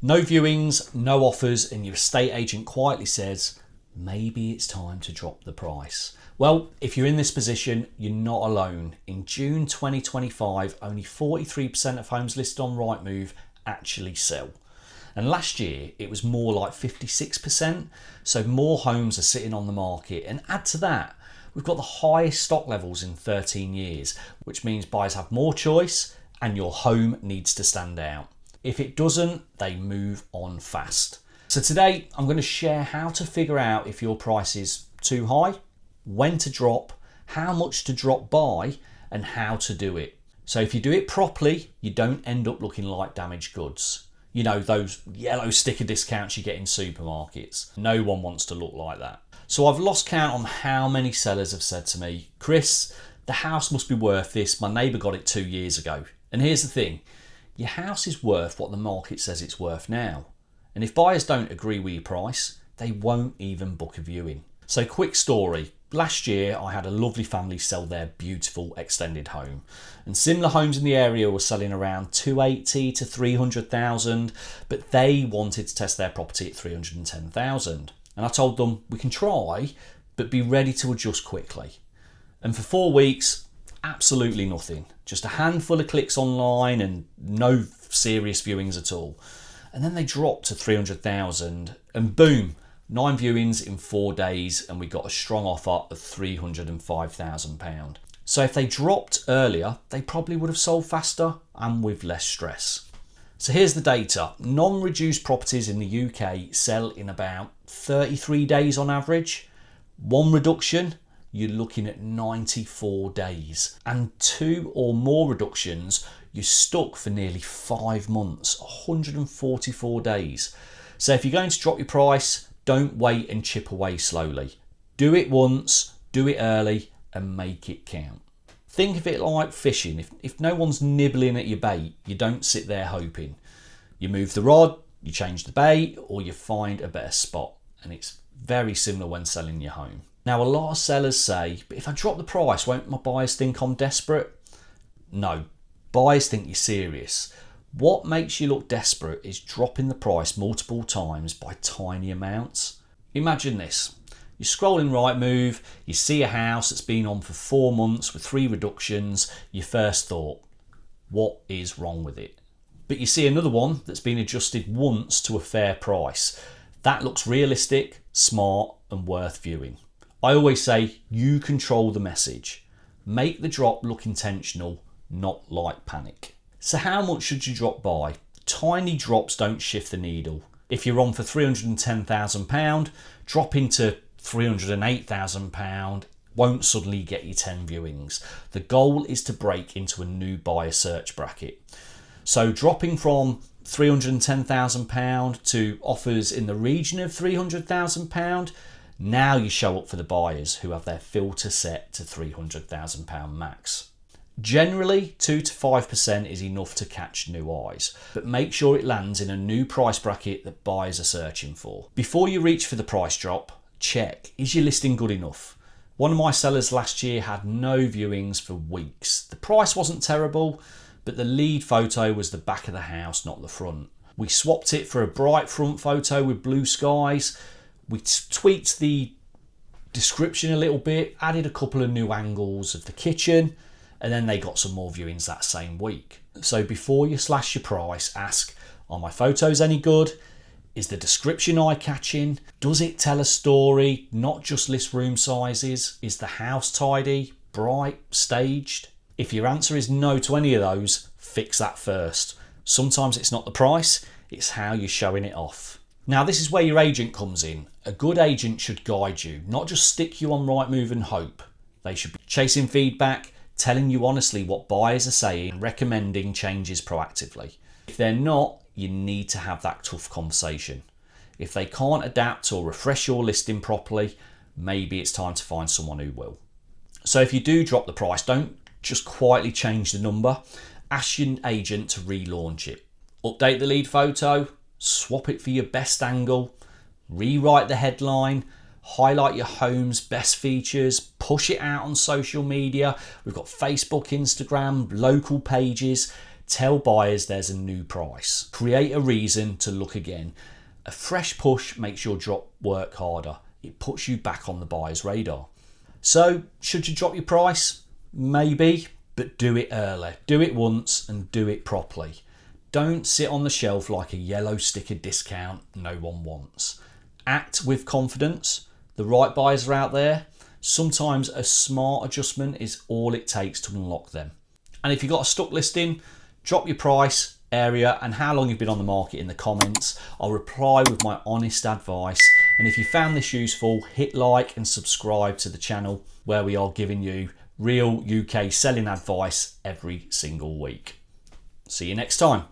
No viewings, no offers, and your estate agent quietly says, maybe it's time to drop the price. Well, if you're in this position, you're not alone. In June 2025, only 43% of homes listed on Rightmove actually sell. And last year, it was more like 56%. So more homes are sitting on the market. And add to that, we've got the highest stock levels in 13 years, which means buyers have more choice and your home needs to stand out. If it doesn't, they move on fast. So today, I'm going to share how to figure out if your price is too high, when to drop, how much to drop by, and how to do it. So if you do it properly, you don't end up looking like damaged goods. You know, those yellow sticker discounts you get in supermarkets. No one wants to look like that. So I've lost count on how many sellers have said to me, Chris, the house must be worth this. My neighbour got it 2 years ago. And here's the thing, your house is worth what the market says it's worth now. And if buyers don't agree with your price, they won't even book a viewing. So quick story. Last year, I had a lovely family sell their beautiful extended home. And similar homes in the area were selling around 280 to 300,000, but they wanted to test their property at 310,000. And I told them, we can try, but be ready to adjust quickly. And for 4 weeks, absolutely nothing. Just a handful of clicks online and no serious viewings at all. And then they dropped to 300,000 and boom, 9 viewings in 4 days, and we got a strong offer of £305,000. So if they dropped earlier, they probably would have sold faster and with less stress. So here's the data. Non-reduced properties in the UK sell in about 33 days on average. One reduction, you're looking at 94 days. And 2 or more reductions, you're stuck for nearly 5 months, 144 days. So if you're going to drop your price, don't wait and chip away slowly. Do it once, do it early, and make it count. Think of it like fishing. If no one's nibbling at your bait, you don't sit there hoping. You move the rod, you change the bait, or you find a better spot. And it's very similar when selling your home. Now, a lot of sellers say, but if I drop the price, won't my buyers think I'm desperate? No, buyers think you're serious. What makes you look desperate is dropping the price multiple times by tiny amounts. Imagine this. You're scrolling Rightmove, you see a house that's been on for 4 months with 3 reductions. Your first thought, what is wrong with it? But you see another one that's been adjusted once to a fair price. That looks realistic, smart, and worth viewing. I always say, you control the message. Make the drop look intentional, not like panic. So how much should you drop by? Tiny drops don't shift the needle. If you're on for £310,000, dropping to £308,000 won't suddenly get you 10 viewings. The goal is to break into a new buyer search bracket. So dropping from £310,000 to offers in the region of £300,000, now you show up for the buyers who have their filter set to £300,000 max. Generally, 2 to 5% is enough to catch new eyes, but make sure it lands in a new price bracket that buyers are searching for. Before you reach for the price drop, check, is your listing good enough? One of my sellers last year had no viewings for weeks. The price wasn't terrible, but the lead photo was the back of the house, not the front. We swapped it for a bright front photo with blue skies. We tweaked the description a little bit, added a couple of new angles of the kitchen, and then they got some more viewings that same week. So before you slash your price, ask, are my photos any good? Is the description eye-catching? Does it tell a story, not just list room sizes? Is the house tidy, bright, staged? If your answer is no to any of those, fix that first. Sometimes it's not the price, it's how you're showing it off. Now, this is where your agent comes in. A good agent should guide you, not just stick you on Rightmove and hope. They should be chasing feedback, telling you honestly what buyers are saying, and recommending changes proactively. If they're not, you need to have that tough conversation. If they can't adapt or refresh your listing properly, maybe it's time to find someone who will. So if you do drop the price, don't just quietly change the number. Ask your agent to relaunch it. Update the lead photo, swap it for your best angle, rewrite the headline, highlight your home's best features, push it out on social media. We've got Facebook, Instagram, local pages. Tell buyers there's a new price. Create a reason to look again. A fresh push makes your drop work harder. It puts you back on the buyer's radar. So, should you drop your price? Maybe, but do it early. Do it once and do it properly. Don't sit on the shelf like a yellow sticker discount no one wants. Act with confidence. The right buyers are out there. Sometimes a smart adjustment is all it takes to unlock them. And if you've got a stuck listing, drop your price, area and how long you've been on the market in the comments. I'll reply with my honest advice. And if you found this useful, hit like and subscribe to the channel where we are giving you real UK selling advice every single week. See you next time.